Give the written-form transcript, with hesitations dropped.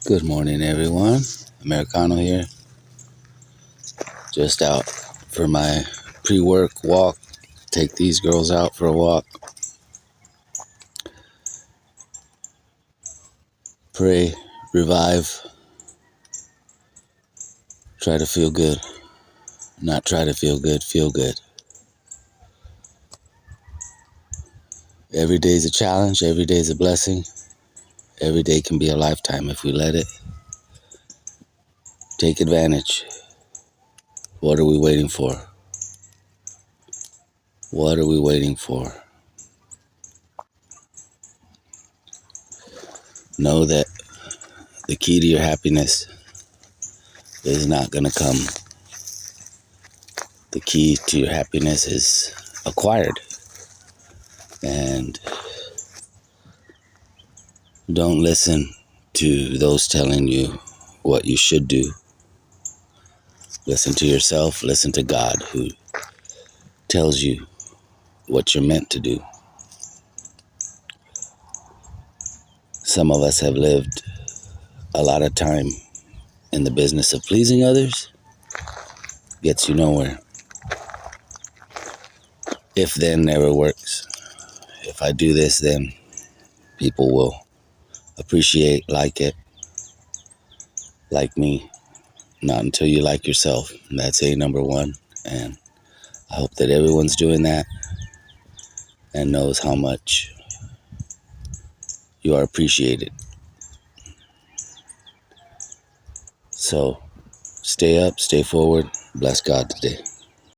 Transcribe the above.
Good morning, everyone. Americano here. Just out for my pre-work walk. Take these girls out for a walk. Pray, revive. Try to feel good. Not try to feel good, feel good. Every day is a challenge. Every day is a blessing. Every day can be a lifetime if we let it. Take advantage. What are we waiting for? What are we waiting for? Know that the key to your happiness is not going to come. The key to your happiness is acquired. And don't listen to those telling you what you should do. Listen to yourself. Listen to God, who tells you what you're meant to do. Some of us have lived a lot of time in the business of pleasing others. Gets you nowhere. If then never works. If I do this, then people will appreciate, like it, like me. Not until you like yourself. That's number one. And I hope that everyone's doing that and knows how much you are appreciated. So stay up, stay forward. Bless God today.